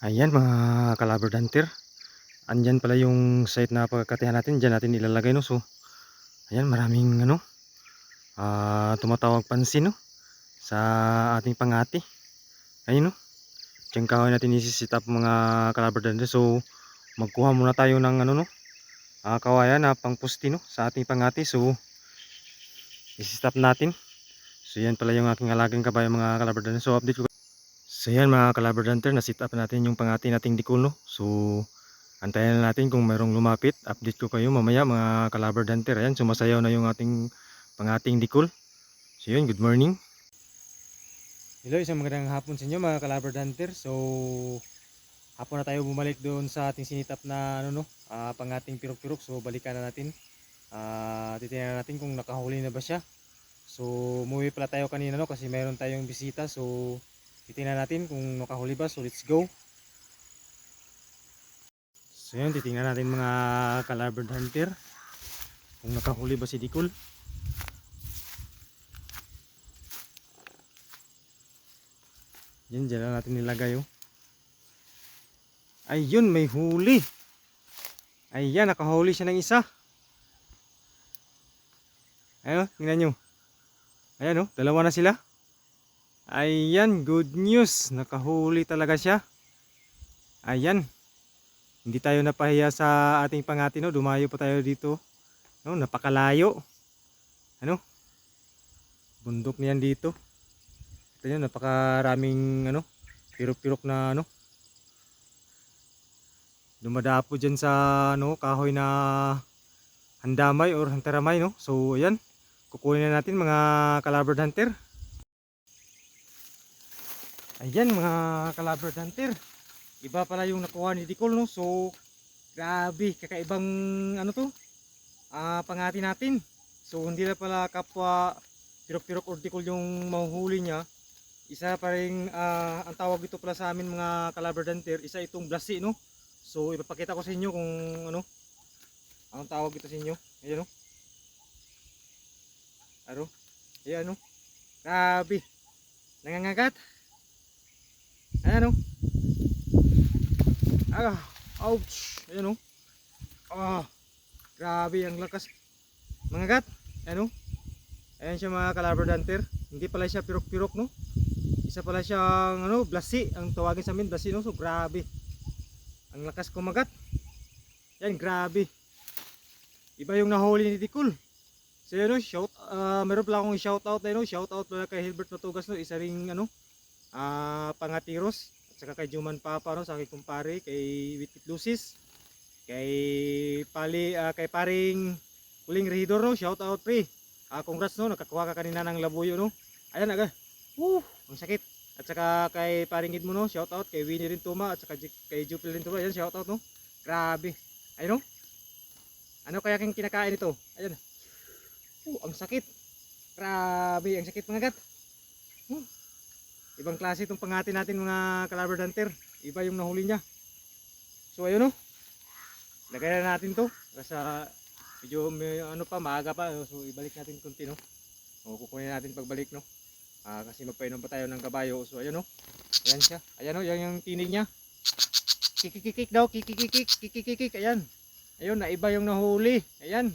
Ayan mga Calabar Hunter. Andyan pala yung site na pagkakatihan natin. Diyan natin ilalagay no. So, ayan maraming tumatawag pansin no sa ating pangati. Ayun no. Diyan kahoy natin isi-set up mga Calabar Hunter. So, magkuha muna tayo ng kawayan na pangpusti no sa ating pangati. So, isi-set up natin. So, yan pala yung aking alagang kabayo mga Calabar Hunter. So, update ko. So, yan mga Calabar Hunter, na-set up natin yung pangati nating dikul no. So, antayin na natin kung mayroong lumapit. Update ko kayo mamaya mga Calabar Hunter. Ayan, sumasayaw na yung pangating dikul. So yun, good morning. Hello, isang magandang hapon sa inyo mga Calabar Hunter. So, hapon na tayo bumalik doon sa ating sinitap na pangating pirok-pirok. So, balikan na natin. Titingnan natin kung nakahuli na ba siya. So, umuwi pala tayo kanina no kasi mayroon tayong bisita. So, titingnan natin kung nakahuli ba. So, let's go. So yun, titingnan natin mga Calabar Hunter kung nakahuli ba si Dikul. Yan, dyan lang natin nilagay oh. Ayun, may huli. Ayan, nakahuli siya ng isa. Ayun, tingnan nyo. Ayan oh, dalawa na sila. Ayan, good news. Nakahuli talaga siya. Ayan. Hindi tayo napahiya sa ating pangati no. Dumayo pa tayo dito. No, napakalayo. Ano? Bundok niyan dito. Ito yun, napakaraming pirok-pirok na dumadapo dyan sa kahoy na handamay or hantaramay no. So ayan, kukunin na natin mga Calabar Hunter. Ayan mga Calabar Hunter, iba pala yung nakuha ni Dikul no. So grabe, kakaibang pangati natin. So hindi na pala kapwa pirok-pirok or Dikul yung mahuhuli niya. Isa pa rin ang tawag dito pala sa amin mga Calabar Hunter, isa itong blasi no. So ipapakita ko sa inyo kung anong tawag ito sa inyo. Ayan o. Ayan o. Grabe. Nangangagat. Ayan o. Ouch. Ayan o. Grabe ang lakas. Mangagat. Ayan o. Ayan siya mga Calabar Hunter. Hindi pala siya pirok-pirok no. Isa pala siyang blasi. Ang tawagin sa amin blasi no. So grabe. Ang lakas kumagat. Yan, grabe. Iba yung nahuli ni Dikul. So yun meron pala akong shoutout na shoutout pala kay Hilbert Matugas no. Isa ring pangatiros. At saka kay Juman Papa no, sa aking kumpare, kay Witwit Lucis, kay paring Kuling Regidor no. Shoutout pre. Congrats no, nakakuha ka kanina ng labuyo no. Ayan aga. Ang sakit. At saka kay paring Gid mo no, shoutout kay Winnie Rintuma at saka kay Jupil Rintuma. Ayan, shoutout no. Grabe. Ayun no. Ano kaya king kinakain ito? Ayan. Ang sakit. Grabe, ang sakit mga gat. Ibang klase itong pangati natin mga Calabar Hunter. Iba yung nahuli niya. So ayun no. Lagay na natin to. Kasi medyo maaga pa. So ibalik natin kunti no. Kukunin natin pagbalik no. Kasi magpainom pa tayo ng kabayo. So ayun no. Ayan siya. Ayan no, yan yung tinig niya. Kikikikik daw, kikikikik, kikikikik. Ayan. Ayun, naiba yung nahuli. Ayan.